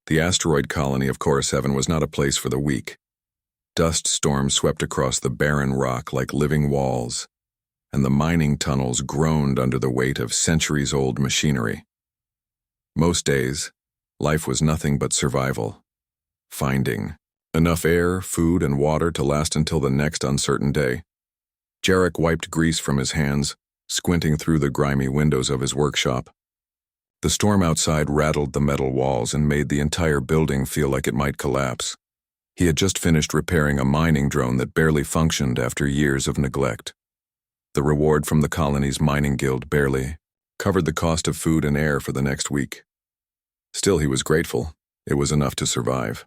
The asteroid colony of Cora 7 was not a place for the weak. Dust storms swept across the barren rock like living walls, and the mining tunnels groaned under the weight of centuries-old machinery. Most days, life was nothing but survival. Finding enough air, food, and water to last until the next uncertain day. Jarek wiped grease from his hands, squinting through the grimy windows of his workshop. The storm outside rattled the metal walls and made the entire building feel like it might collapse. He had just finished repairing a mining drone that barely functioned after years of neglect. The reward from the colony's mining guild barely covered the cost of food and air for the next week. Still, he was grateful. It was enough to survive.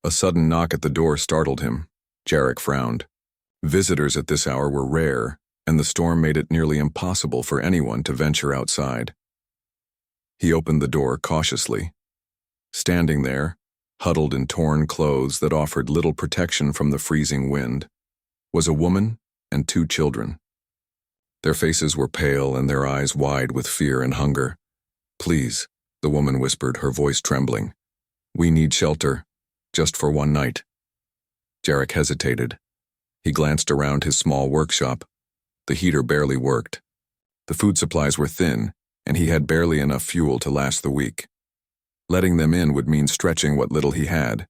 A sudden knock at the door startled him. Jarek frowned. Visitors at this hour were rare, and the storm made it nearly impossible for anyone to venture outside. He opened the door cautiously. Standing there, huddled in torn clothes that offered little protection from the freezing wind, was a woman and 2 children. Their faces were pale and their eyes wide with fear and hunger. "Please," the woman whispered, her voice trembling. "We need shelter, just for one night." Jarek hesitated. He glanced around his small workshop. The heater barely worked. The food supplies were thin, and he had barely enough fuel to last the week. Letting them in would mean stretching what little he had.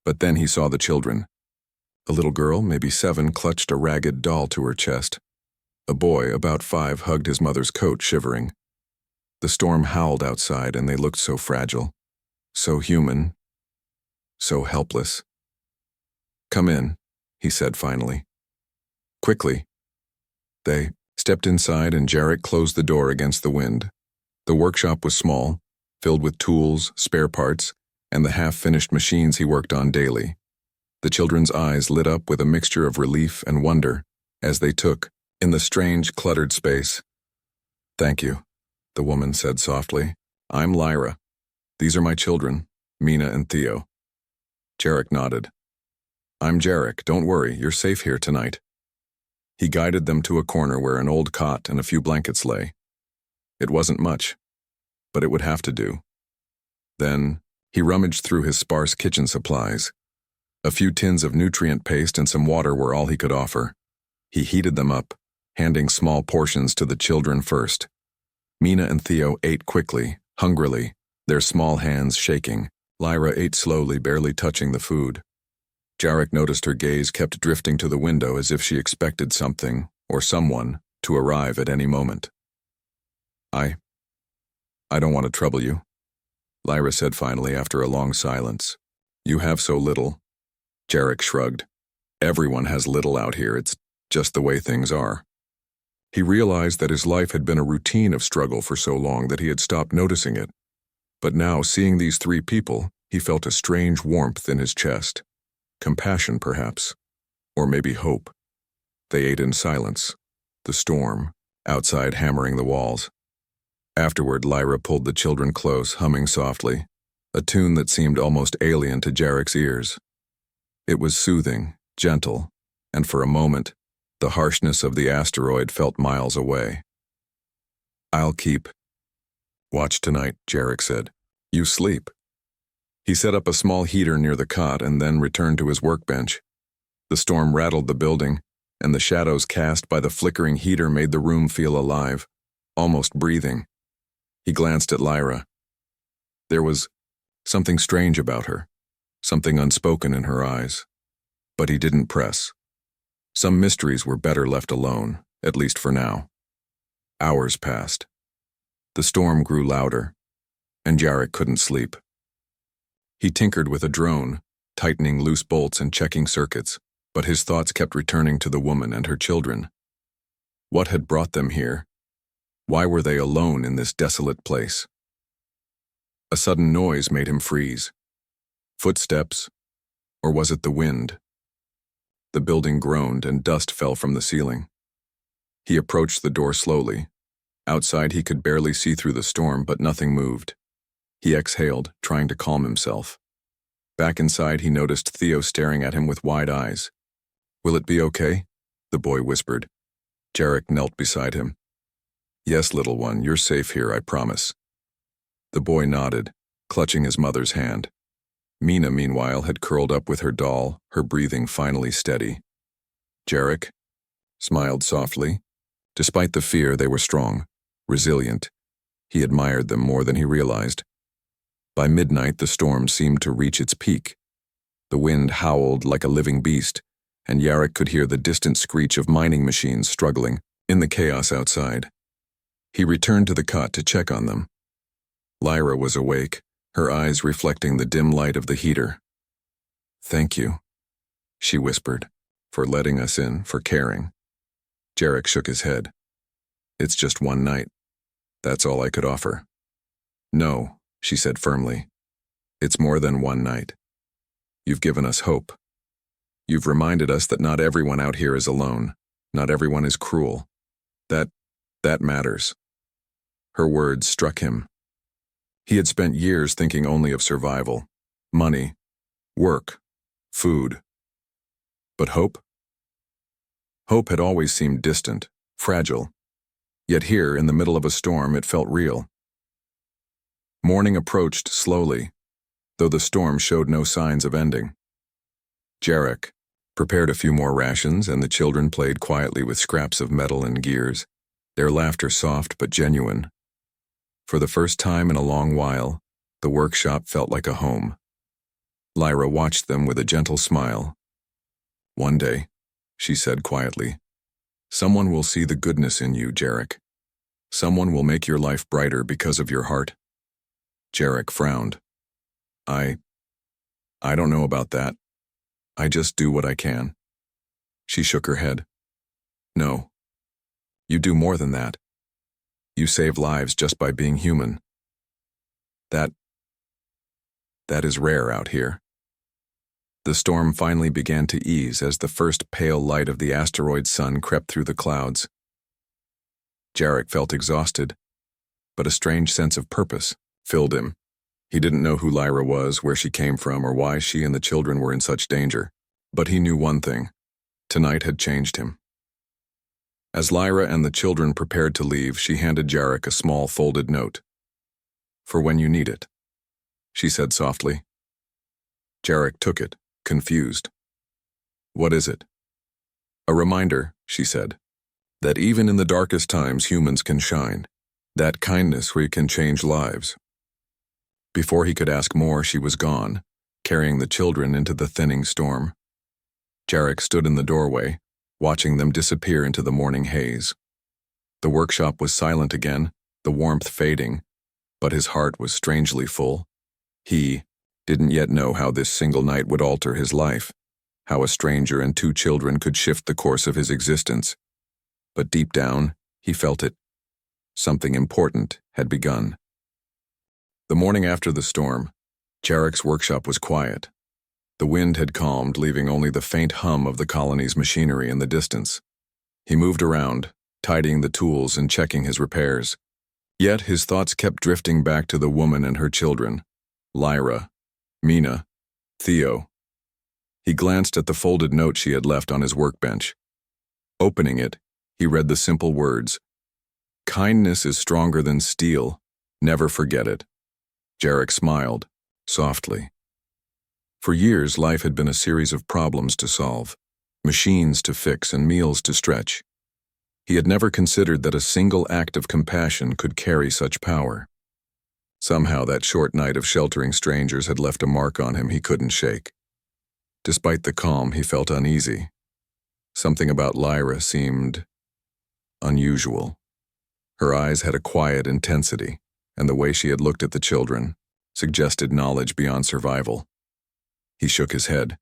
But then he saw the children. A little girl, maybe 7, clutched a ragged doll to her chest. A boy, about 5, hugged his mother's coat, shivering. The storm howled outside, and they looked so fragile, so human, so helpless. "Come in," he said finally. Quickly. They stepped inside, and Jarek closed the door against the wind. The workshop was small, filled with tools, spare parts, and the half-finished machines he worked on daily. The children's eyes lit up with a mixture of relief and wonder as they took in the strange, cluttered space. "Thank you," the woman said softly. "I'm Lyra. These are my children, Mina and Theo." Jarek nodded. "I'm Jarek. Don't worry, you're safe here tonight." He guided them to a corner where an old cot and a few blankets lay. It wasn't much, but it would have to do. Then, he rummaged through his sparse kitchen supplies. A few tins of nutrient paste and some water were all he could offer. He heated them up, handing small portions to the children first. Mina and Theo ate quickly, hungrily, their small hands shaking. Lyra ate slowly, barely touching the food. Jarek noticed her gaze kept drifting to the window as if she expected something, or someone, to arrive at any moment. I don't want to trouble you," Lyra said finally after a long silence. "You have so little." Jarek shrugged. "Everyone has little out here, it's just the way things are." He realized that his life had been a routine of struggle for so long that he had stopped noticing it. But now, seeing these 3 people, he felt a strange warmth in his chest. Compassion, perhaps. Or maybe hope. They ate in silence. The storm, outside hammering the walls. Afterward, Lyra pulled the children close, humming softly, a tune that seemed almost alien to Jarek's ears. It was soothing, gentle, and for a moment, the harshness of the asteroid felt miles away. "I'll keep watch tonight," Jarek said. "You sleep." He set up a small heater near the cot and then returned to his workbench. The storm rattled the building, and the shadows cast by the flickering heater made the room feel alive, almost breathing. He glanced at Lyra. There was something strange about her, something unspoken in her eyes. But he didn't press. Some mysteries were better left alone, at least for now. Hours passed. The storm grew louder, and Jarek couldn't sleep. He tinkered with a drone, tightening loose bolts and checking circuits, but his thoughts kept returning to the woman and her children. What had brought them here? Why were they alone in this desolate place? A sudden noise made him freeze. Footsteps, or was it the wind? The building groaned and dust fell from the ceiling. He approached the door slowly. Outside he could barely see through the storm, but nothing moved. He exhaled, trying to calm himself. Back inside, he noticed Theo staring at him with wide eyes. "Will it be okay?" the boy whispered. Jarek knelt beside him. "Yes, little one, you're safe here, I promise." The boy nodded. clutching his mother's hand. Mina, meanwhile, had curled up with her doll, her breathing finally steady. Jarek smiled softly. Despite the fear, they were strong, resilient. He admired them more than he realized. By midnight, the storm seemed to reach its peak. The wind howled like a living beast, and Jarek could hear the distant screech of mining machines struggling in the chaos outside. He returned to the cot to check on them. Lyra was awake, her eyes reflecting the dim light of the heater. "Thank you," she whispered, "for letting us in, for caring." Jarek shook his head. "It's just one night. That's all I could offer." "No," she said firmly. "It's more than one night. You've given us hope. You've reminded us that not everyone out here is alone. Not everyone is cruel. That matters." Her words struck him. He had spent years thinking only of survival, money, work, food. But hope? Hope had always seemed distant, fragile. Yet here, in the middle of a storm, it felt real. Morning approached slowly, though the storm showed no signs of ending. Jarek prepared a few more rations, and the children played quietly with scraps of metal and gears, their laughter soft but genuine. For the first time in a long while, the workshop felt like a home. Lyra watched them with a gentle smile. "One day," she said quietly, "someone will see the goodness in you, Jarek. Someone will make your life brighter because of your heart." Jarek frowned. I don't know about that. I just do what I can." She shook her head. "No. You do more than that. You save lives just by being human. That is rare out here." The storm finally began to ease as the first pale light of the asteroid sun crept through the clouds. Jarek felt exhausted, but a strange sense of purpose filled him. He didn't know who Lyra was, where she came from, or why she and the children were in such danger. But he knew one thing. Tonight had changed him. As Lyra and the children prepared to leave, she handed Jarek a small folded note. "For when you need it," she said softly. Jarek took it, confused. "What is it?" "A reminder," she said, "that even in the darkest times humans can shine. That kindness where you can change lives." Before he could ask more, she was gone, carrying the children into the thinning storm. Jarek stood in the doorway, watching them disappear into the morning haze. The workshop was silent again, the warmth fading, but his heart was strangely full. He didn't yet know how this single night would alter his life, how a stranger and two children could shift the course of his existence. But deep down, he felt it. Something important had begun. The morning after the storm, Jarek's workshop was quiet. The wind had calmed, leaving only the faint hum of the colony's machinery in the distance. He moved around, tidying the tools and checking his repairs. Yet his thoughts kept drifting back to the woman and her children, Lyra, Mina, Theo. He glanced at the folded note she had left on his workbench. Opening it, he read the simple words, "Kindness is stronger than steel. Never forget it." Jarek smiled, softly. For years, life had been a series of problems to solve, machines to fix and meals to stretch. He had never considered that a single act of compassion could carry such power. Somehow that short night of sheltering strangers had left a mark on him he couldn't shake. Despite the calm, he felt uneasy. Something about Lyra seemed unusual. Her eyes had a quiet intensity, and the way she had looked at the children suggested knowledge beyond survival. He shook his head.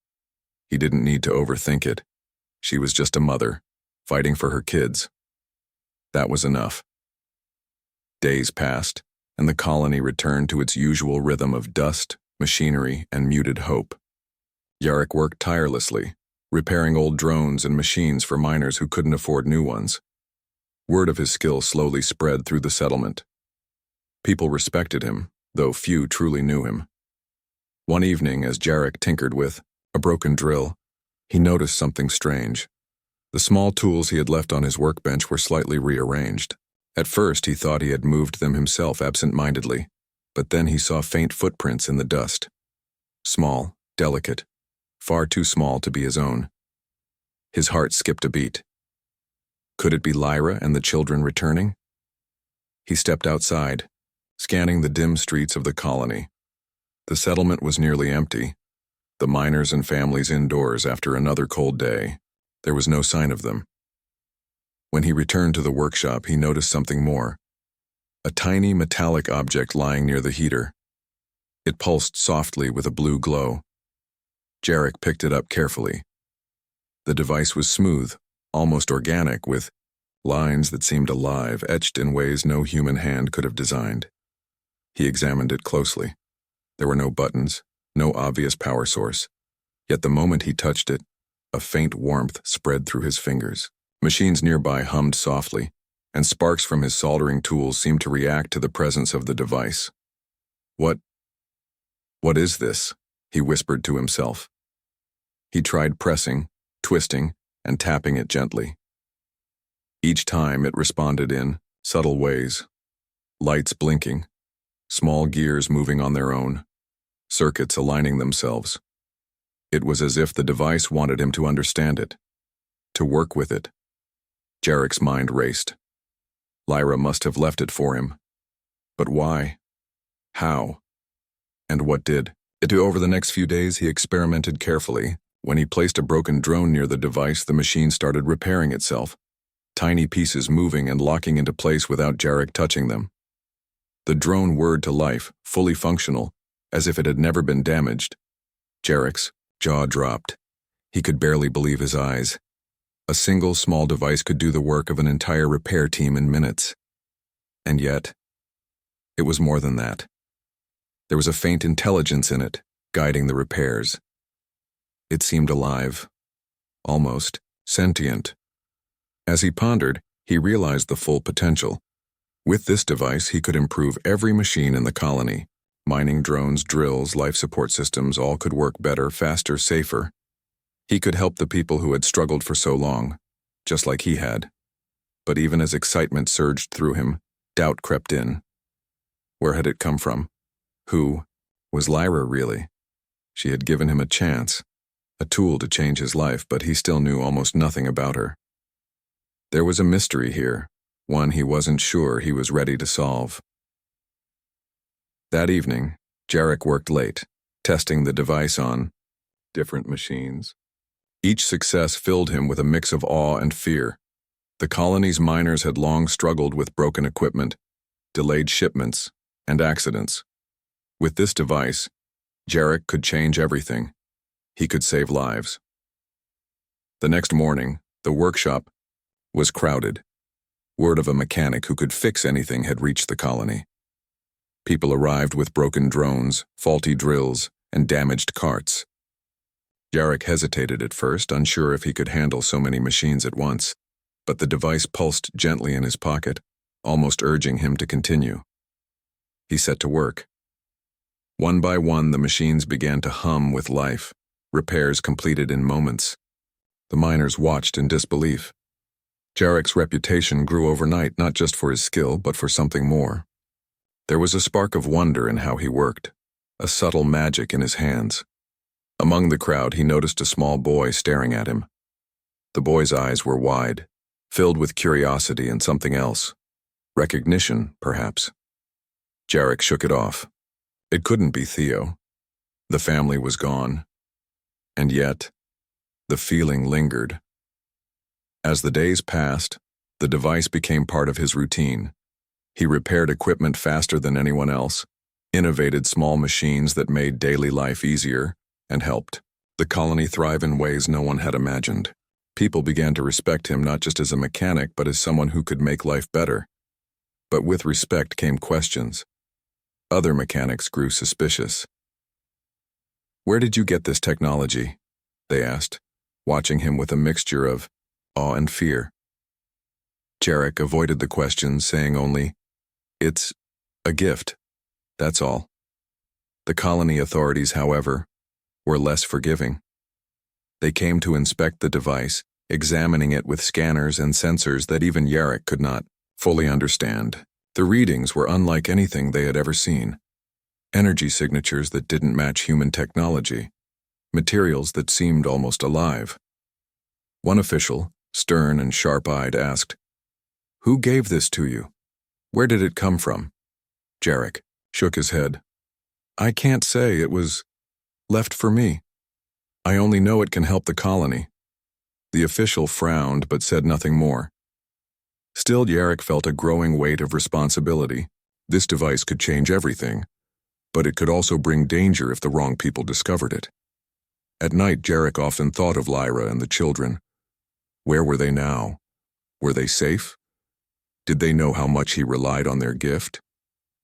He didn't need to overthink it. She was just a mother, fighting for her kids. That was enough. Days passed, and the colony returned to its usual rhythm of dust, machinery, and muted hope. Jarek worked tirelessly, repairing old drones and machines for miners who couldn't afford new ones. Word of his skill slowly spread through the settlement. People respected him, though few truly knew him. One evening, as Jarek tinkered with a broken drill, he noticed something strange. The small tools he had left on his workbench were slightly rearranged. At first, he thought he had moved them himself absent-mindedly, But then he saw faint footprints in the dust. Small, delicate, far too small to be his own. His heart skipped a beat. Could it be Lyra and the children returning? He stepped outside, scanning the dim streets of the colony. The settlement was nearly empty, the miners and families indoors after another cold day. There was no sign of them. When he returned to the workshop, he noticed something more. A tiny metallic object lying near the heater. It pulsed softly with a blue glow. Jarek picked it up carefully. The device was smooth, almost organic, with lines that seemed alive, etched in ways no human hand could have designed. He examined it closely. There were no buttons, no obvious power source. Yet the moment he touched it, a faint warmth spread through his fingers. Machines nearby hummed softly, and sparks from his soldering tools seemed to react to the presence of the device. What is this? He whispered to himself. He tried pressing, twisting, and tapping it gently. Each time it responded in subtle ways. Lights blinking, small gears moving on their own, circuits aligning themselves. It was as if the device wanted him to understand it, to work with it. Jarek's mind raced. Lyra must have left it for him. But why? How? And what did? Over the next few days, he experimented carefully. When he placed a broken drone near the device, the machine started repairing itself, tiny pieces moving and locking into place without Jarek touching them. The drone whirred to life, fully functional, as if it had never been damaged. Jarek's jaw dropped. He could barely believe his eyes. A single small device could do the work of an entire repair team in minutes. And yet, it was more than that. There was a faint intelligence in it, guiding the repairs. It seemed alive, almost sentient. As he pondered, he realized the full potential. With this device, he could improve every machine in the colony. Mining drones, drills, life support systems all could work better, faster, safer. He could help the people who had struggled for so long, just like he had. But even as excitement surged through him, doubt crept in. Where had it come from? Who was Lyra really? She had given him a chance, a tool to change his life, but he still knew almost nothing about her. There was a mystery here, one he wasn't sure he was ready to solve. That evening, Jarek worked late, testing the device on different machines. Each success filled him with a mix of awe and fear. The colony's miners had long struggled with broken equipment, delayed shipments, and accidents. With this device, Jarek could change everything. He could save lives. The next morning, the workshop was crowded. Word of a mechanic who could fix anything had reached the colony. People arrived with broken drones, faulty drills, and damaged carts. Jarek hesitated at first, unsure if he could handle so many machines at once, but the device pulsed gently in his pocket, almost urging him to continue. He set to work. One by one, the machines began to hum with life, repairs completed in moments. The miners watched in disbelief. Jarek's reputation grew overnight, not just for his skill, but for something more. There was a spark of wonder in how he worked, a subtle magic in his hands. Among the crowd, he noticed a small boy staring at him. The boy's eyes were wide, filled with curiosity and something else. Recognition, perhaps. Jarek shook it off. It couldn't be Theo. The family was gone. And yet, the feeling lingered. As the days passed, the device became part of his routine. He repaired equipment faster than anyone else, innovated small machines that made daily life easier, and helped the colony thrive in ways no one had imagined. People began to respect him not just as a mechanic, but as someone who could make life better. But with respect came questions. Other mechanics grew suspicious. "Where did you get this technology?" they asked, watching him with a mixture of awe and fear. Jarek avoided the questions, saying only, "It's a gift, that's all." The colony authorities, however, were less forgiving. They came to inspect the device, examining it with scanners and sensors that even Jarek could not fully understand. The readings were unlike anything they had ever seen. energy signatures that didn't match human technology, materials that seemed almost alive. One official, stern and sharp-eyed, asked, "Who gave this to you? Where did it come from?" Jarek shook his head. "I can't say. It was left for me. I only know it can help the colony." The official frowned but said nothing more. Still, Jarek felt a growing weight of responsibility. This device could change everything, but it could also bring danger if the wrong people discovered it. At night, Jarek often thought of Lyra and the children. Where were they now? Were they safe? Did they know how much he relied on their gift?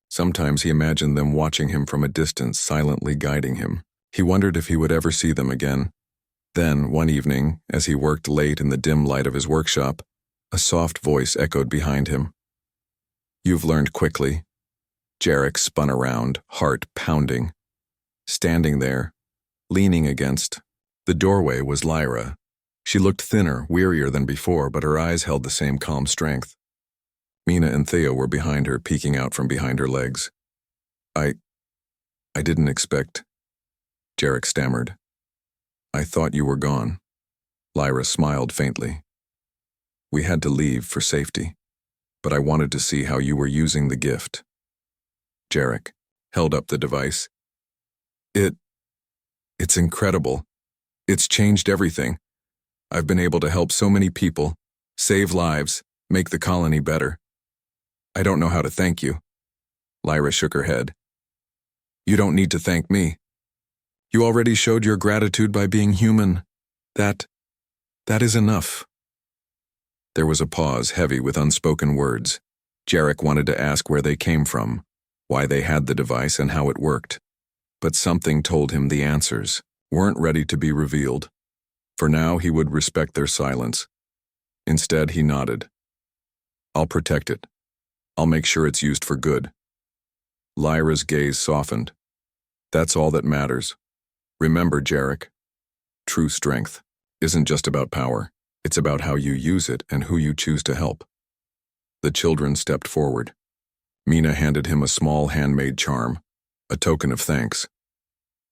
Sometimes he imagined them watching him from a distance, silently guiding him. He wondered if he would ever see them again. Then, one evening, as he worked late in the dim light of his workshop, a soft voice echoed behind him. "You've learned quickly." Jarek spun around, heart pounding. Standing there, leaning against the doorway, was Lyra. She looked thinner, wearier than before, but her eyes held the same calm strength. Mina and Theo were behind her, peeking out from behind her legs. I didn't expect," Jarek stammered. "I thought you were gone." Lyra smiled faintly. "We had to leave for safety, but I wanted to see how you were using the gift." Jarek held up the device. It's incredible. It's changed everything. I've been able to help so many people, save lives, make the colony better. I don't know how to thank you." Lyra shook her head. "You don't need to thank me. You already showed your gratitude by being human. That is enough." There was a pause, heavy with unspoken words. Jarek wanted to ask where they came from, why they had the device, and how it worked. But something told him the answers weren't ready to be revealed. For now, he would respect their silence. Instead, he nodded. "I'll protect it. I'll make sure it's used for good." Lyra's gaze softened. "That's all that matters. Remember, Jarek, true strength isn't just about power. It's about how you use it and who you choose to help." The children stepped forward. Mina handed him a small handmade charm, a token of thanks.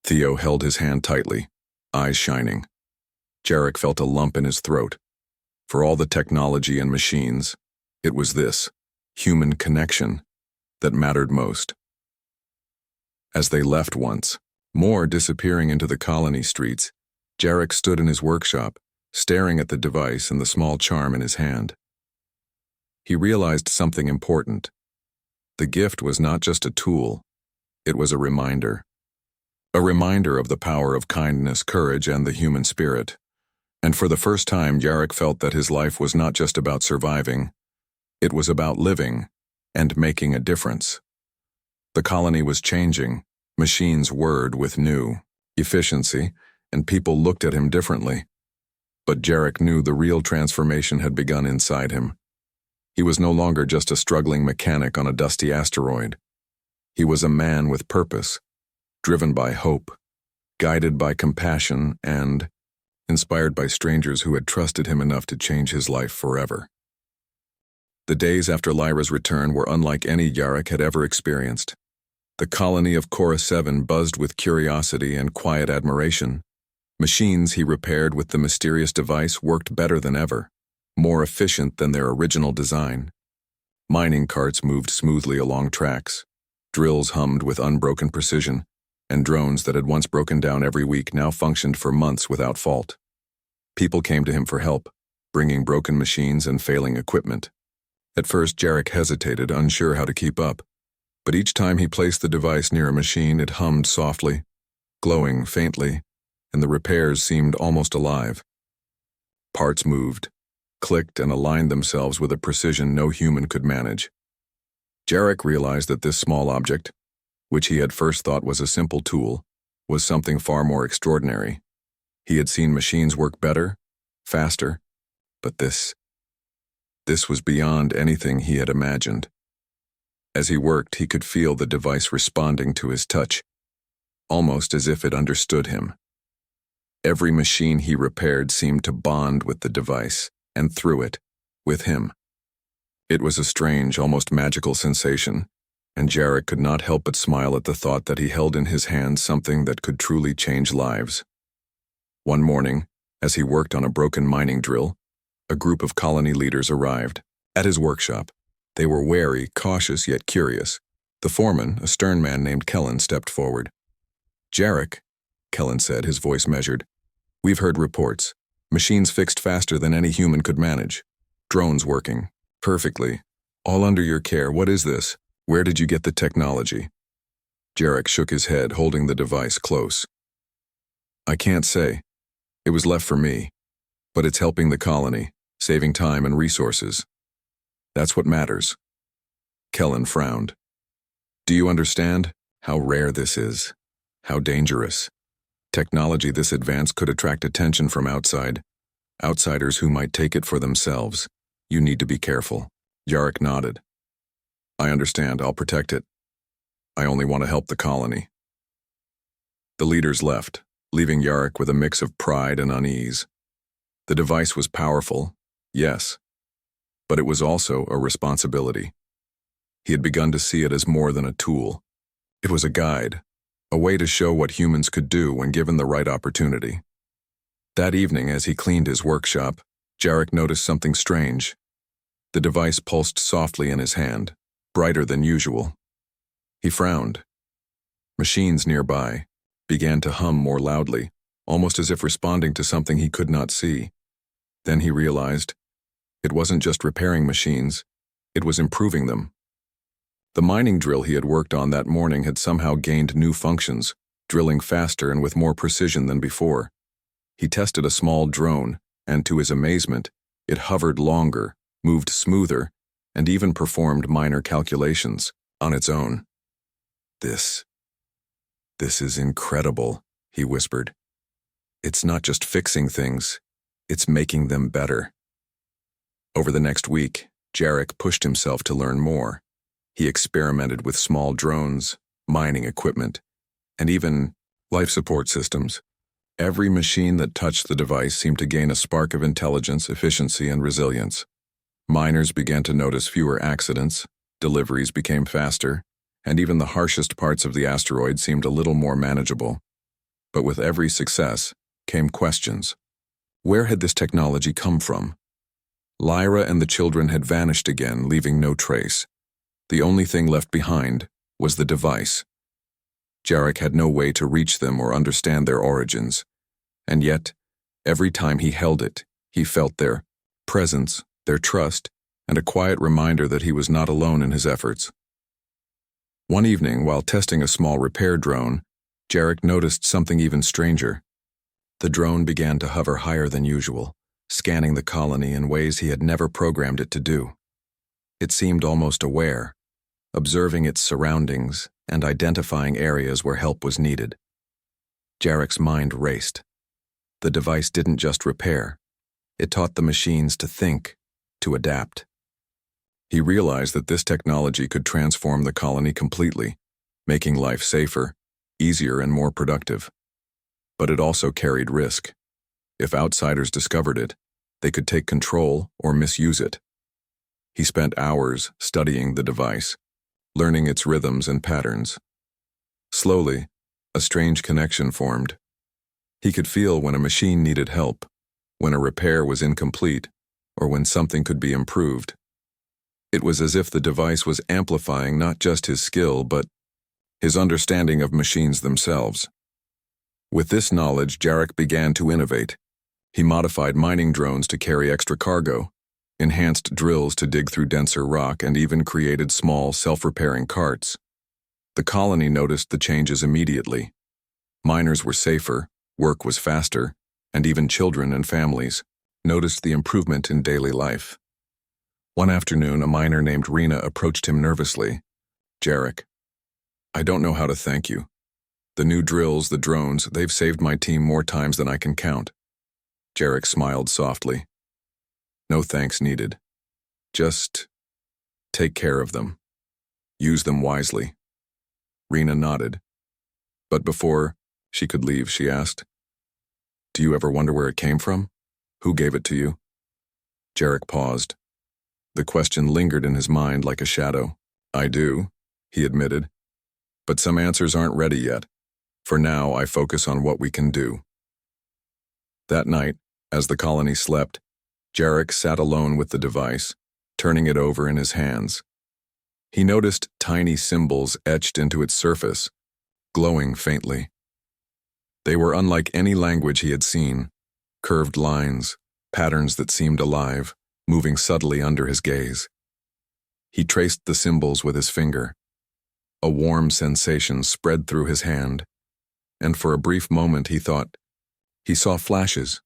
Theo held his hand tightly, eyes shining. Jarek felt a lump in his throat. For all the technology and machines, it was this human connection that mattered most. As they left once more, disappearing into the colony streets, Jarek stood in his workshop, staring at the device and the small charm in his hand. He realized something important. The gift was not just a tool, it was a reminder. A reminder of the power of kindness, courage, and the human spirit. And for the first time, Jarek felt that his life was not just about surviving. It was about living and making a difference. The colony was changing. Machines whirred with new efficiency, and people looked at him differently. But Jarek knew the real transformation had begun inside him. He was no longer just a struggling mechanic on a dusty asteroid. He was a man with purpose, driven by hope, guided by compassion, and inspired by strangers who had trusted him enough to change his life forever. The days after Lyra's return were unlike any Jarek had ever experienced. The colony of Cora 7 buzzed with curiosity and quiet admiration. Machines he repaired with the mysterious device worked better than ever, more efficient than their original design. Mining carts moved smoothly along tracks. Drills hummed with unbroken precision, and drones that had once broken down every week now functioned for months without fault. People came to him for help, bringing broken machines and failing equipment. At first, Jarek hesitated, unsure how to keep up. But each time he placed the device near a machine, it hummed softly, glowing faintly, and the repairs seemed almost alive. Parts moved, clicked, and aligned themselves with a precision no human could manage. Jarek realized that this small object, which he had first thought was a simple tool, was something far more extraordinary. He had seen machines work better, faster, but this was beyond anything he had imagined. As he worked, he could feel the device responding to his touch, almost as if it understood him. Every machine he repaired seemed to bond with the device, and through it, with him. It was a strange, almost magical sensation. and Jarek could not help but smile at the thought that he held in his hands something that could truly change lives. One morning, as he worked on a broken mining drill, a group of colony leaders arrived. At his workshop, they were wary, cautious, yet curious. The foreman, a stern man named Kellen, stepped forward. "Jarek," Kellen said, his voice measured, "we've heard reports. Machines fixed faster than any human could manage. Drones working. Perfectly. All under your care. What is this? Where did you get the technology?" Jarek shook his head, holding the device close. "I can't say. It was left for me. But it's helping the colony, saving time and resources. That's what matters." Kellen frowned. "Do you understand how rare this is? How dangerous? Technology this advanced could attract attention from outside. Outsiders who might take it for themselves. You need to be careful." Jarek nodded. "I understand. I'll protect it. I only want to help the colony." The leaders left, leaving Jarek with a mix of pride and unease. The device was powerful, yes, but it was also a responsibility. He had begun to see it as more than a tool. It was a guide, a way to show what humans could do when given the right opportunity. That evening, as he cleaned his workshop, Jarek noticed something strange. The device pulsed softly in his hand, brighter than usual. He frowned. Machines nearby began to hum more loudly, almost as if responding to something he could not see. Then he realized it wasn't just repairing machines, it was improving them. The mining drill he had worked on that morning had somehow gained new functions, drilling faster and with more precision than before. He tested a small drone, and to his amazement, it hovered longer, moved smoother, and even performed minor calculations on its own. This is incredible," he whispered. "It's not just fixing things, it's making them better." Over the next week, Jarek pushed himself to learn more. He experimented with small drones, mining equipment, and even life support systems. Every machine that touched the device seemed to gain a spark of intelligence, efficiency, and resilience. Miners began to notice fewer accidents, deliveries became faster, and even the harshest parts of the asteroid seemed a little more manageable. But with every success came questions. Where had this technology come from? Lyra and the children had vanished again, leaving no trace. The only thing left behind was the device. Jarek had no way to reach them or understand their origins. And yet, every time he held it, he felt their presence, their trust, and a quiet reminder that he was not alone in his efforts. One evening, while testing a small repair drone, Jarek noticed something even stranger. The drone began to hover higher than usual, scanning the colony in ways he had never programmed it to do. It seemed almost aware, observing its surroundings and identifying areas where help was needed. Jarek's mind raced. The device didn't just repair. It taught the machines to think, to adapt. He realized that this technology could transform the colony completely, making life safer, easier, and more productive. But it also carried risk. If outsiders discovered it, they could take control or misuse it. He spent hours studying the device, learning its rhythms and patterns. Slowly, a strange connection formed. He could feel when a machine needed help, when a repair was incomplete, or when something could be improved. It was as if the device was amplifying not just his skill, but his understanding of machines themselves. With this knowledge, Jarek began to innovate. He modified mining drones to carry extra cargo, enhanced drills to dig through denser rock, and even created small, self-repairing carts. The colony noticed the changes immediately. Miners were safer, work was faster, and even children and families noticed the improvement in daily life. One afternoon, a miner named Rena approached him nervously. "Jarek, I don't know how to thank you. The new drills, the drones, they've saved my team more times than I can count." Jarek smiled softly. "No thanks needed. Just take care of them. Use them wisely." Rena nodded. But before she could leave, she asked, "Do you ever wonder where it came from? Who gave it to you?" Jarek paused. The question lingered in his mind like a shadow. "I do. he admitted. But some answers aren't ready yet. For now, I focus on what we can do. That night, as the colony slept, Jarek sat alone with the device, turning it over in his hands. He noticed tiny symbols etched into its surface, glowing faintly. They were unlike any language he had seen, curved lines, patterns that seemed alive, moving subtly under his gaze. He traced the symbols with his finger. A warm sensation spread through his hand, and for a brief moment he thought he saw flashes,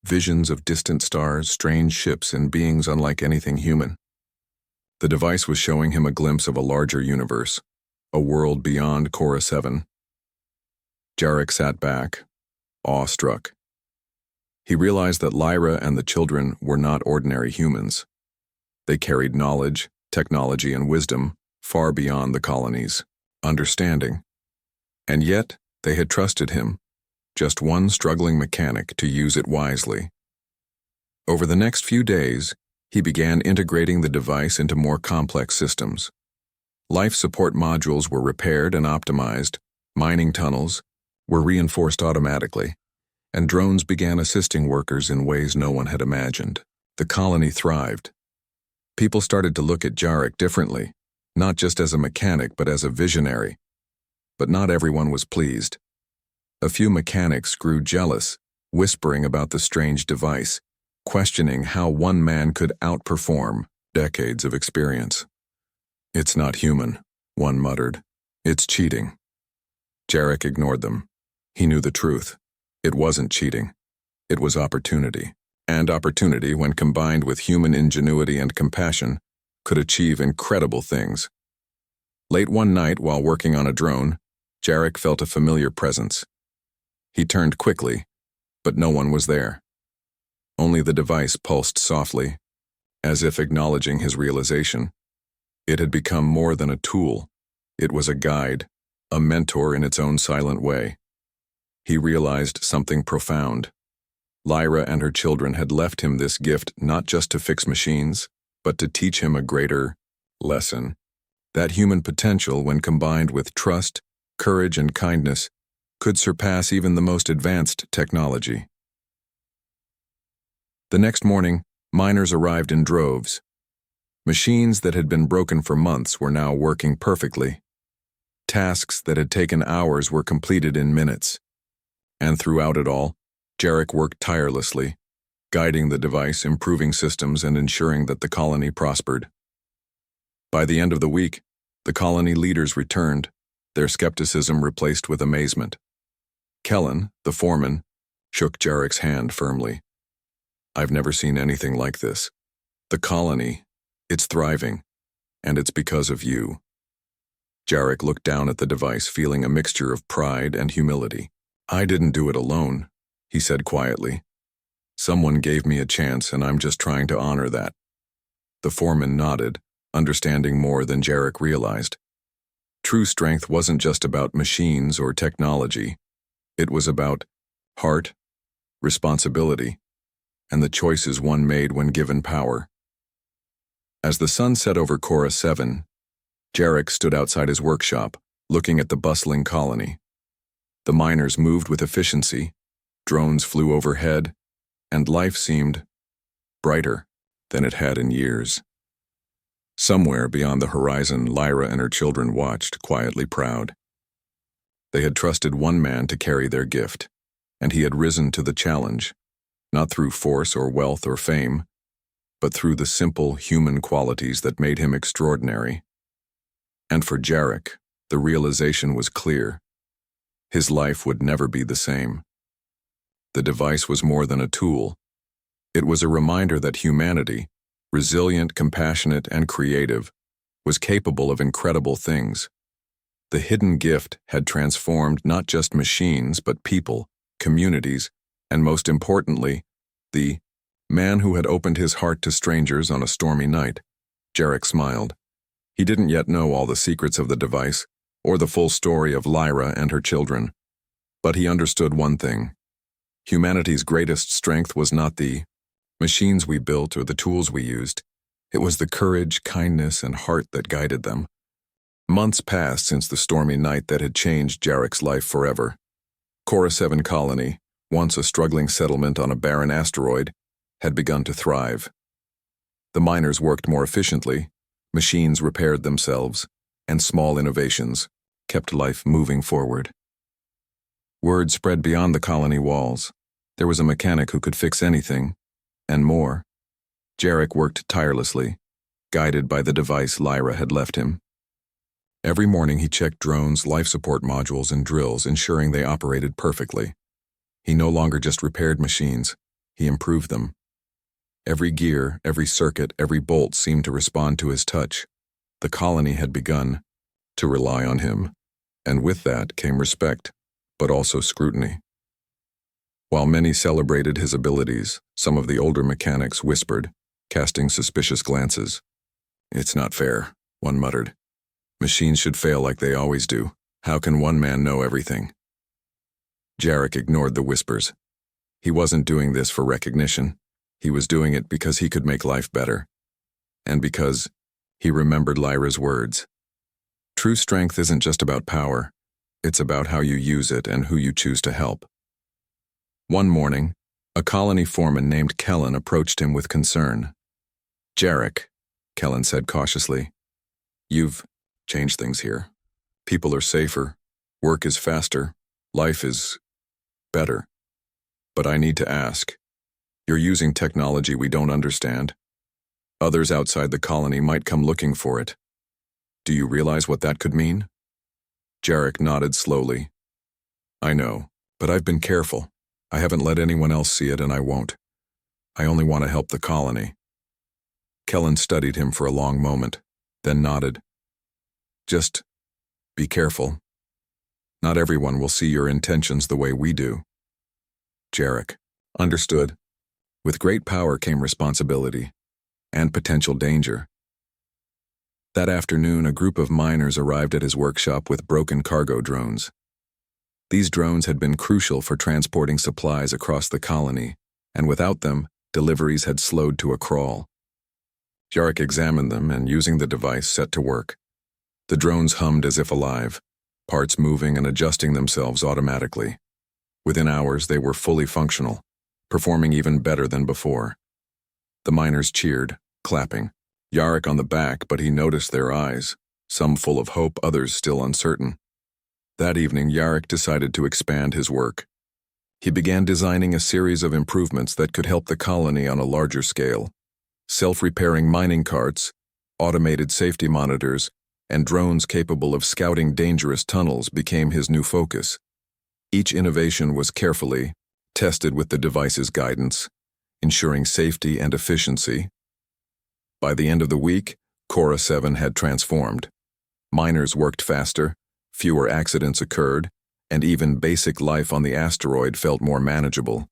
visions of distant stars, strange ships, and beings unlike anything human. The device was showing him a glimpse of a larger universe, a world beyond Cora 7. Jarek sat back, awestruck. He realized that Lyra and the children were not ordinary humans. They carried knowledge, technology, and wisdom far beyond the colony's understanding. And yet, they had trusted him, just one struggling mechanic, to use it wisely. Over the next few days, he began integrating the device into more complex systems. Life support modules were repaired and optimized, mining tunnels were reinforced automatically, and drones began assisting workers in ways no one had imagined. The colony thrived. People started to look at Jarek differently, not just as a mechanic but as a visionary. But not everyone was pleased. A few mechanics grew jealous, whispering about the strange device, questioning how one man could outperform decades of experience. "It's not human," one muttered. "It's cheating." Jarek ignored them. He knew the truth. It wasn't cheating. It was opportunity. And opportunity, when combined with human ingenuity and compassion, could achieve incredible things. Late one night, while working on a drone, Jarek felt a familiar presence. He turned quickly, but no one was there. Only the device pulsed softly, as if acknowledging his realization. It had become more than a tool. It was a guide, a mentor in its own silent way. He realized something profound. Lyra and her children had left him this gift not just to fix machines, but to teach him a greater lesson. That human potential, when combined with trust, courage, and kindness, could surpass even the most advanced technology. The next morning, miners arrived in droves. Machines that had been broken for months were now working perfectly. Tasks that had taken hours were completed in minutes. And throughout it all, Jarek worked tirelessly, guiding the device, improving systems, and ensuring that the colony prospered. By the end of the week, the colony leaders returned, their skepticism replaced with amazement. Kellen, the foreman, shook Jarek's hand firmly. "I've never seen anything like this. The colony, it's thriving, and it's because of you." Jarek looked down at the device, feeling a mixture of pride and humility. "I didn't do it alone," he said quietly. "Someone gave me a chance, and I'm just trying to honor that." The foreman nodded, understanding more than Jarek realized. True strength wasn't just about machines or technology. It was about heart, responsibility, and the choices one made when given power. As the sun set over Cora 7, Jarek stood outside his workshop, looking at the bustling colony. The miners moved with efficiency, drones flew overhead, and life seemed brighter than it had in years. Somewhere beyond the horizon, Lyra and her children watched, quietly proud. They had trusted one man to carry their gift, and he had risen to the challenge, not through force or wealth or fame, but through the simple human qualities that made him extraordinary. And for Jarek, the realization was clear. His life would never be the same. The device was more than a tool. It was a reminder that humanity, resilient, compassionate, and creative, was capable of incredible things. The hidden gift had transformed not just machines, but people, communities, and most importantly, the man who had opened his heart to strangers on a stormy night. Jarek smiled. He didn't yet know all the secrets of the device, or the full story of Lyra and her children. But he understood one thing. Humanity's greatest strength was not the machines we built or the tools we used. It was the courage, kindness, and heart that guided them. Months passed since the stormy night that had changed Jarek's life forever. Cora 7 colony, once a struggling settlement on a barren asteroid, had begun to thrive. The miners worked more efficiently, machines repaired themselves, and small innovations kept life moving forward. Word spread beyond the colony walls. There was a mechanic who could fix anything, and more. Jarek worked tirelessly, guided by the device Lyra had left him. Every morning he checked drones, life support modules, and drills, ensuring they operated perfectly. He no longer just repaired machines, he improved them. Every gear, every circuit, every bolt seemed to respond to his touch. The colony had begun to rely on him, and with that came respect, but also scrutiny. While many celebrated his abilities, some of the older mechanics whispered, casting suspicious glances. "It's not fair," one muttered. "Machines should fail like they always do. How can one man know everything?" Jarek ignored the whispers. He wasn't doing this for recognition. He was doing it because he could make life better. And because he remembered Lyra's words. True strength isn't just about power. It's about how you use it and who you choose to help. One morning, a colony foreman named Kellen approached him with concern. "Jarek," Kellen said cautiously, "you've changed things here. People are safer, work is faster, life is better. But I need to ask, you're using technology we don't understand. Others outside the colony might come looking for it. Do you realize what that could mean?" Jarek nodded slowly. "I know, but I've been careful. I haven't let anyone else see it, and I won't. I only want to help the colony." Kellen studied him for a long moment, then nodded. "Just be careful. Not everyone will see your intentions the way we do." Jarek understood. With great power came responsibility and potential danger. That afternoon, a group of miners arrived at his workshop with broken cargo drones. These drones had been crucial for transporting supplies across the colony, and without them, deliveries had slowed to a crawl. Jarek examined them and, using the device, set to work. The drones hummed as if alive, parts moving and adjusting themselves automatically. Within hours, they were fully functional, performing even better than before. The miners cheered, clapping. Jarek on the back, but he noticed their eyes, some full of hope, others still uncertain. That evening, Jarek decided to expand his work. He began designing a series of improvements that could help the colony on a larger scale. Self-repairing mining carts, automated safety monitors, and drones capable of scouting dangerous tunnels became his new focus. Each innovation was carefully tested with the device's guidance, ensuring safety and efficiency. By the end of the week, Cora 7 had transformed. Miners worked faster, fewer accidents occurred, and even basic life on the asteroid felt more manageable.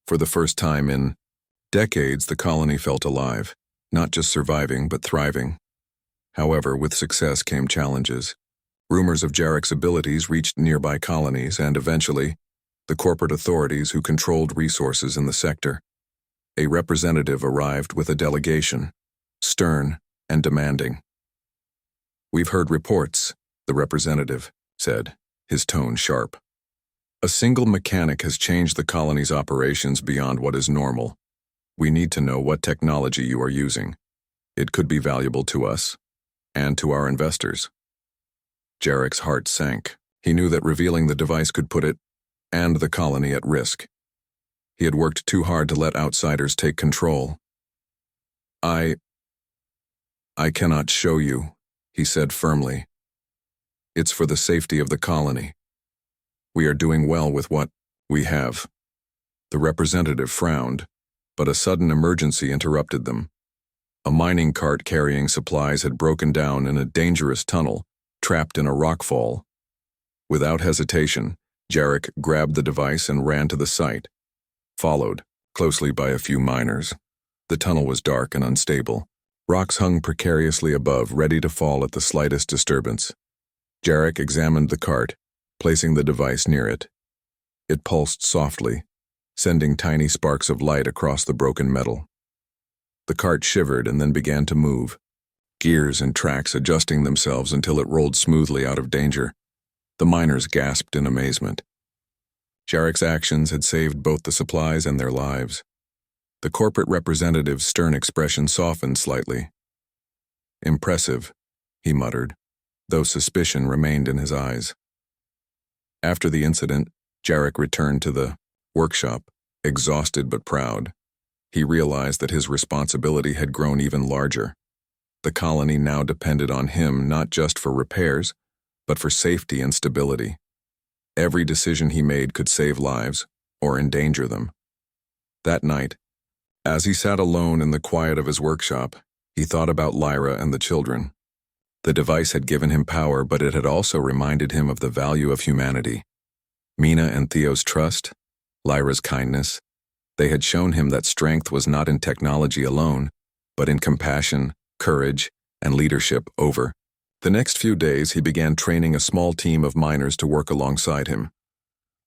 For the first time in decades, the colony felt alive, not just surviving but thriving. However, with success came challenges. Rumors of Jarek's abilities reached nearby colonies and, eventually, the corporate authorities who controlled resources in the sector. A representative arrived with a delegation, stern and demanding. "We've heard reports," the representative said, his tone sharp. "A single mechanic has changed the colony's operations beyond what is normal. We need to know what technology you are using. It could be valuable to us and to our investors." Jarek's heart sank. He knew that revealing the device could put it and the colony at risk. He had worked too hard to let outsiders take control. I cannot show you," he said firmly. "It's for the safety of the colony. We are doing well with what we have." The representative frowned, but a sudden emergency interrupted them. A mining cart carrying supplies had broken down in a dangerous tunnel, trapped in a rockfall. Without hesitation, Jarek grabbed the device and ran to the site, followed closely by a few miners. The tunnel was dark and unstable. Rocks hung precariously above, ready to fall at the slightest disturbance. Jarek examined the cart, placing the device near it. It pulsed softly, sending tiny sparks of light across the broken metal. The cart shivered and then began to move, gears and tracks adjusting themselves until it rolled smoothly out of danger. The miners gasped in amazement. Jarek's actions had saved both the supplies and their lives. The corporate representative's stern expression softened slightly. "Impressive," he muttered, though suspicion remained in his eyes. After the incident, Jarek returned to the workshop, exhausted but proud. He realized that his responsibility had grown even larger. The colony now depended on him not just for repairs, but for safety and stability. Every decision he made could save lives or endanger them. That night, as he sat alone in the quiet of his workshop, he thought about Lyra and the children. The device had given him power, but it had also reminded him of the value of humanity. Mina and Theo's trust, Lyra's kindness, they had shown him that strength was not in technology alone, but in compassion, courage, and leadership. Over the next few days, he began training a small team of miners to work alongside him.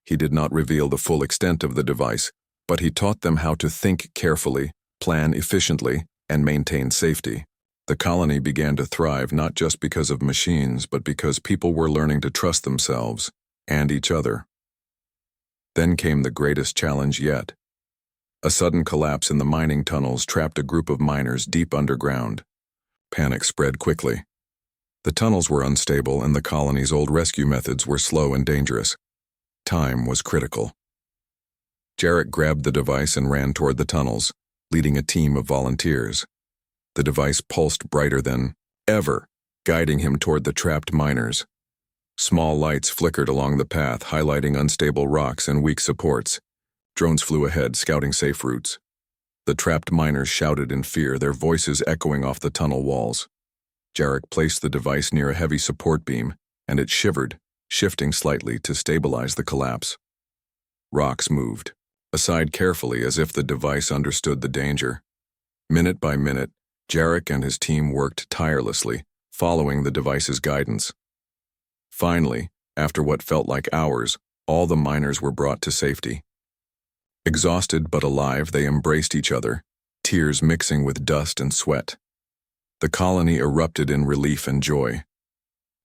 He did not reveal the full extent of the device, but he taught them how to think carefully, plan efficiently, and maintain safety. The colony began to thrive not just because of machines, but because people were learning to trust themselves and each other. Then came the greatest challenge yet. A sudden collapse in the mining tunnels trapped a group of miners deep underground. Panic spread quickly. The tunnels were unstable, and the colony's old rescue methods were slow and dangerous. Time was critical. Jarek grabbed the device and ran toward the tunnels, leading a team of volunteers. The device pulsed brighter than ever, guiding him toward the trapped miners. Small lights flickered along the path, highlighting unstable rocks and weak supports. Drones flew ahead, scouting safe routes. The trapped miners shouted in fear, their voices echoing off the tunnel walls. Jarek placed the device near a heavy support beam, and it shivered, shifting slightly to stabilize the collapse. Rocks moved, aside carefully as if the device understood the danger. Minute by minute, Jarek and his team worked tirelessly, following the device's guidance. Finally, after what felt like hours, all the miners were brought to safety. Exhausted but alive, they embraced each other, tears mixing with dust and sweat. The colony erupted in relief and joy.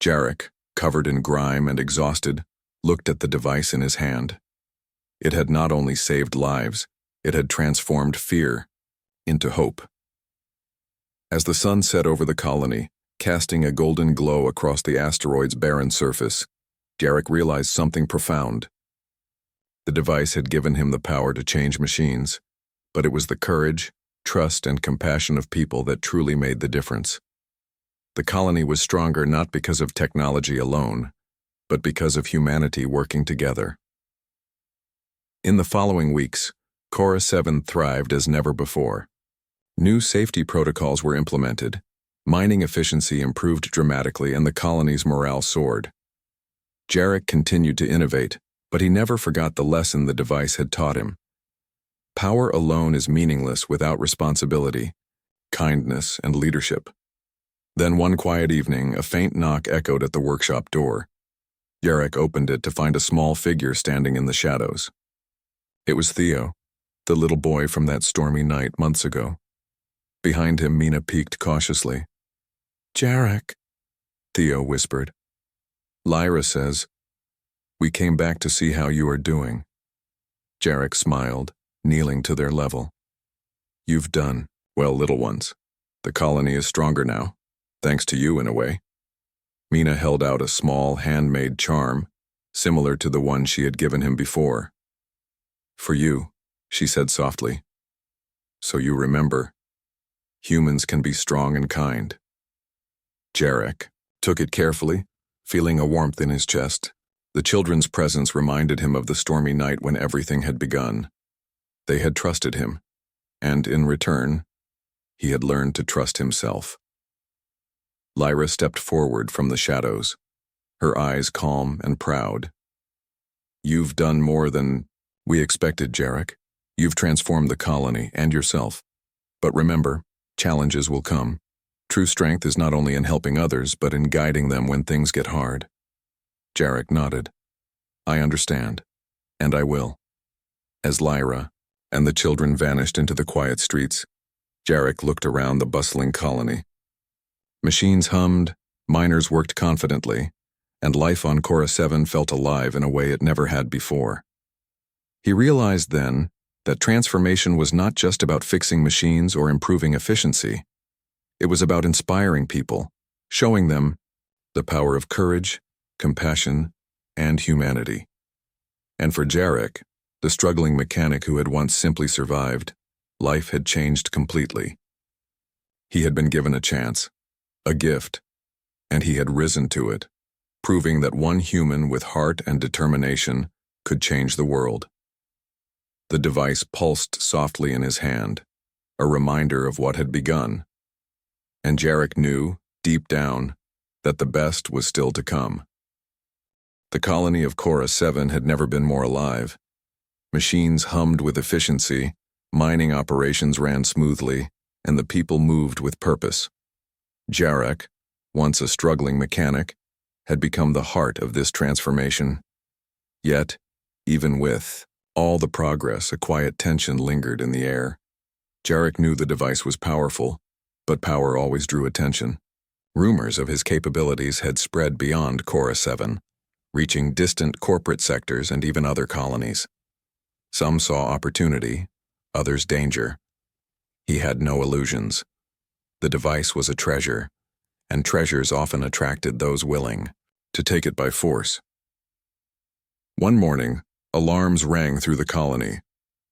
Jarek, covered in grime and exhausted, looked at the device in his hand. It had not only saved lives, it had transformed fear into hope. As the sun set over the colony, casting a golden glow across the asteroid's barren surface, Jarek realized something profound. The device had given him the power to change machines, but it was the courage, trust, and compassion of people that truly made the difference. The colony was stronger not because of technology alone, but because of humanity working together. In the following weeks, Cora 7 thrived as never before. New safety protocols were implemented, mining efficiency improved dramatically, and the colony's morale soared. Jarek continued to innovate, but he never forgot the lesson the device had taught him. Power alone is meaningless without responsibility, kindness, and leadership. Then one quiet evening, a faint knock echoed at the workshop door. Jarek opened it to find a small figure standing in the shadows. It was Theo, the little boy from that stormy night months ago. Behind him, Mina peeked cautiously. "Jarek," Theo whispered. "Lyra says, we came back to see how you are doing." Jarek smiled, kneeling to their level. "You've done well, little ones. The colony is stronger now, thanks to you in a way." Mina held out a small, handmade charm, similar to the one she had given him before. "For you," she said softly. "So you remember, humans can be strong and kind." Jarek took it carefully, feeling a warmth in his chest. The children's presence reminded him of the stormy night when everything had begun. They had trusted him, and in return, he had learned to trust himself. Lyra stepped forward from the shadows, her eyes calm and proud. "You've done more than we expected, Jarek. You've transformed the colony and yourself. But remember, challenges will come. True strength is not only in helping others, but in guiding them when things get hard." Jarek nodded. "I understand, and I will." As Lyra and the children vanished into the quiet streets, Jarek looked around the bustling colony. Machines hummed, miners worked confidently, and life on Cora 7 felt alive in a way it never had before. He realized then that transformation was not just about fixing machines or improving efficiency. It was about inspiring people, showing them the power of courage, compassion, and humanity. And for Jarek, the struggling mechanic who had once simply survived, life had changed completely. He had been given a chance, a gift, and he had risen to it, proving that one human with heart and determination could change the world. The device pulsed softly in his hand, a reminder of what had begun. And Jarek knew, deep down, that the best was still to come. The colony of Cora 7 had never been more alive. Machines hummed with efficiency, mining operations ran smoothly, and the people moved with purpose. Jarek, once a struggling mechanic, had become the heart of this transformation. Yet, even with all the progress, a quiet tension lingered in the air. Jarek knew the device was powerful, but power always drew attention. Rumors of his capabilities had spread beyond Cora 7, reaching distant corporate sectors and even other colonies. Some saw opportunity, others danger. He had no illusions. The device was a treasure, and treasures often attracted those willing to take it by force. One morning, alarms rang through the colony.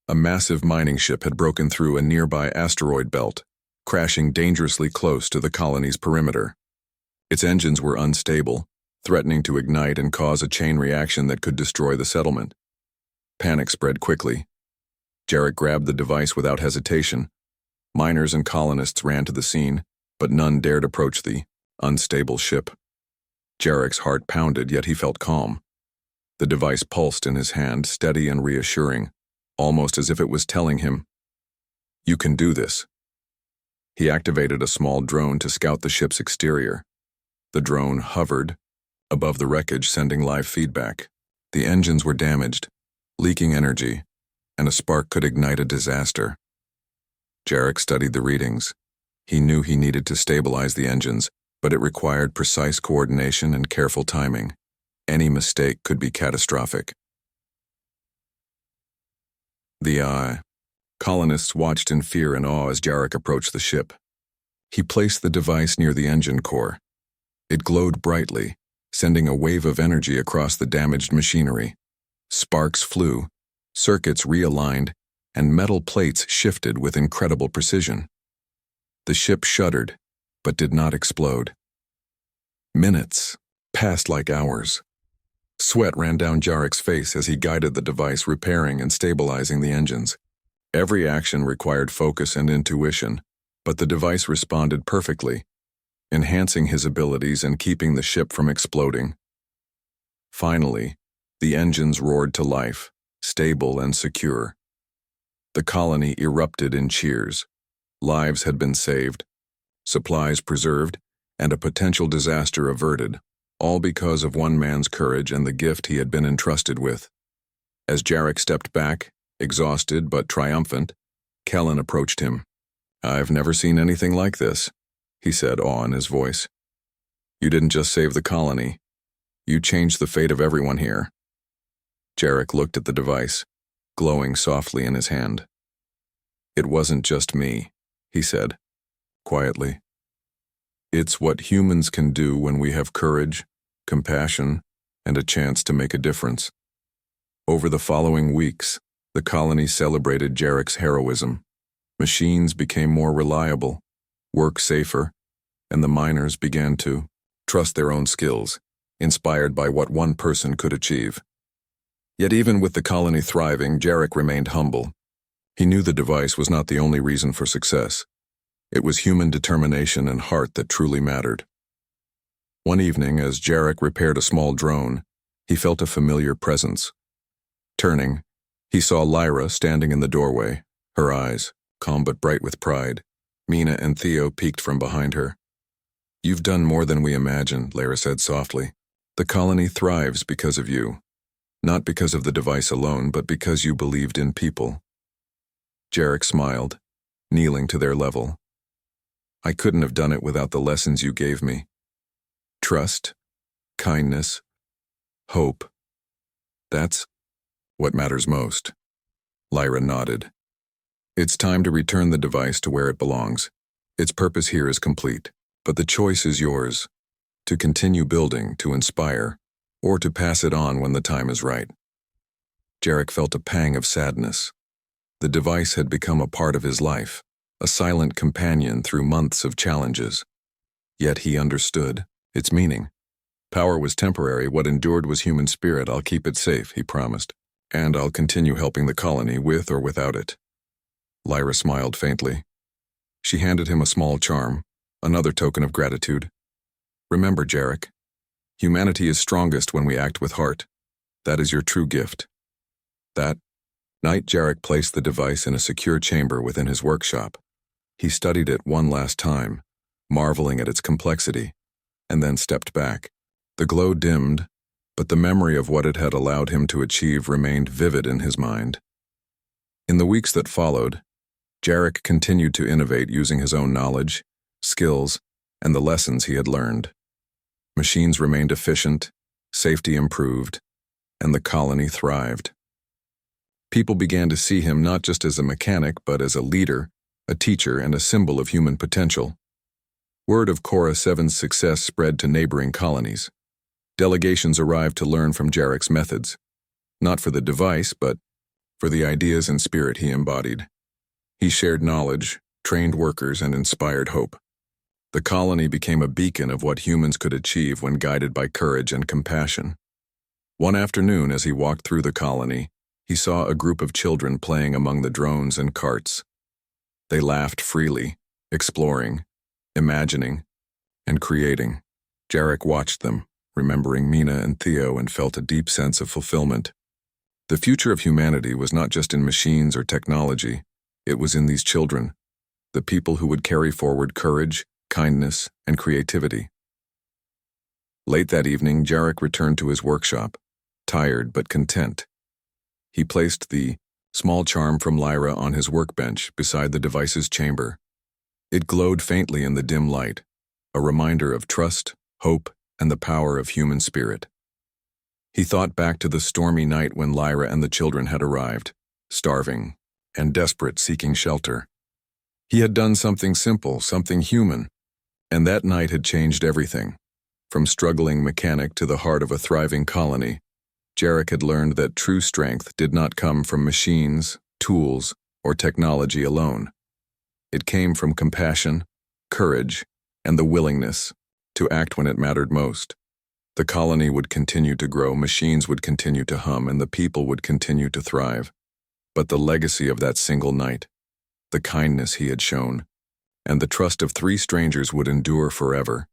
A massive mining ship had broken through a nearby asteroid belt, crashing dangerously close to the colony's perimeter. Its engines were unstable, threatening to ignite and cause a chain reaction that could destroy the settlement. Panic spread quickly. Jarek grabbed the device without hesitation. Miners and colonists ran to the scene, but none dared approach the unstable ship. Jarek's heart pounded, yet he felt calm. The device pulsed in his hand, steady and reassuring, almost as if it was telling him, "You can do this." He activated a small drone to scout the ship's exterior. The drone hovered above the wreckage, sending live feedback. The engines were damaged, leaking energy, and a spark could ignite a disaster. Jarek studied the readings. He knew he needed to stabilize the engines, but it required precise coordination and careful timing. Any mistake could be catastrophic. The colonists watched in fear and awe as Jarek approached the ship. He placed the device near the engine core. It glowed brightly, sending a wave of energy across the damaged machinery. Sparks flew, circuits realigned, and metal plates shifted with incredible precision. The ship shuddered, but did not explode. Minutes passed like hours. Sweat ran down Jarek's face as he guided the device, repairing and stabilizing the engines. Every action required focus and intuition, but the device responded perfectly, enhancing his abilities and keeping the ship from exploding. Finally, the engines roared to life, stable and secure. The colony erupted in cheers. Lives had been saved, supplies preserved, and a potential disaster averted, all because of one man's courage and the gift he had been entrusted with. As Jarek stepped back, exhausted but triumphant, Kellen approached him. "I've never seen anything like this," he said, awe in his voice. "You didn't just save the colony. You changed the fate of everyone here." Jarek looked at the device, glowing softly in his hand. "It wasn't just me," he said, quietly. "It's what humans can do when we have courage, compassion, and a chance to make a difference." Over the following weeks, the colony celebrated Jarek's heroism. Machines became more reliable, work safer, and the miners began to trust their own skills, inspired by what one person could achieve. Yet even with the colony thriving, Jarek remained humble. He knew the device was not the only reason for success. It was human determination and heart that truly mattered. One evening, as Jarek repaired a small drone, he felt a familiar presence. Turning, he saw Lyra standing in the doorway, her eyes, calm but bright with pride. Mina and Theo peeked from behind her. "You've done more than we imagined," Lyra said softly. "The colony thrives because of you. Not because of the device alone, but because you believed in people." Jarek smiled, kneeling to their level. I couldn't have done it without the lessons you gave me. Trust, kindness, hope. That's what matters most. Lyra nodded. It's time to return the device to where it belongs. Its purpose here is complete, but the choice is yours. To continue building, to inspire, or to pass it on when the time is right. Jarek felt a pang of sadness. The device had become a part of his life, a silent companion through months of challenges. Yet he understood its meaning. Power was temporary, what endured was human spirit. I'll keep it safe, he promised, and I'll continue helping the colony with or without it. Lyra smiled faintly. She handed him a small charm, another token of gratitude. Remember, Jarek, humanity is strongest when we act with heart. That is your true gift. That night, Jarek placed the device in a secure chamber within his workshop. He studied it one last time, marveling at its complexity, and then stepped back. The glow dimmed, but the memory of what it had allowed him to achieve remained vivid in his mind. In the weeks that followed, Jarek continued to innovate using his own knowledge, skills, and the lessons he had learned. Machines remained efficient, safety improved, and the colony thrived. People began to see him not just as a mechanic, but as a leader, a teacher, and a symbol of human potential. Word of Cora 7's success spread to neighboring colonies. Delegations arrived to learn from Jarek's methods, not for the device, but for the ideas and spirit he embodied. He shared knowledge, trained workers, and inspired hope. The colony became a beacon of what humans could achieve when guided by courage and compassion. One afternoon, as he walked through the colony, he saw a group of children playing among the drones and carts. They laughed freely, exploring, imagining, and creating. Jarek watched them, remembering Mina and Theo, and felt a deep sense of fulfillment. The future of humanity was not just in machines or technology, it was in these children, the people who would carry forward courage, kindness, and creativity. Late that evening, Jarek returned to his workshop, tired but content. He placed the small charm from Lyra on his workbench beside the device's chamber. It glowed faintly in the dim light, a reminder of trust, hope, and the power of human spirit. He thought back to the stormy night when Lyra and the children had arrived, starving and desperate, seeking shelter. He had done something simple, something human, and that night had changed everything. From struggling mechanic to the heart of a thriving colony, Jarek had learned that true strength did not come from machines, tools, or technology alone. It came from compassion, courage, and the willingness to act when it mattered most. The colony would continue to grow, machines would continue to hum, and the people would continue to thrive. But the legacy of that single night, the kindness he had shown, and the trust of 3 strangers would endure forever.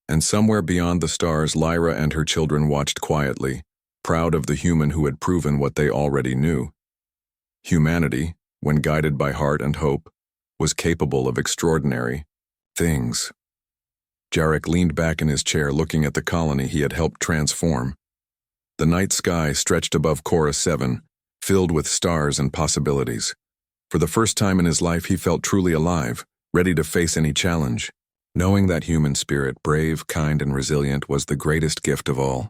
And somewhere beyond the stars, Lyra and her children watched quietly, proud of the human who had proven what they already knew. Humanity, when guided by heart and hope, was capable of extraordinary things. Jarek leaned back in his chair, looking at the colony he had helped transform. The night sky stretched above Cora 7, filled with stars and possibilities. For the first time in his life, he felt truly alive, ready to face any challenge, knowing that human spirit, brave, kind, and resilient, was the greatest gift of all.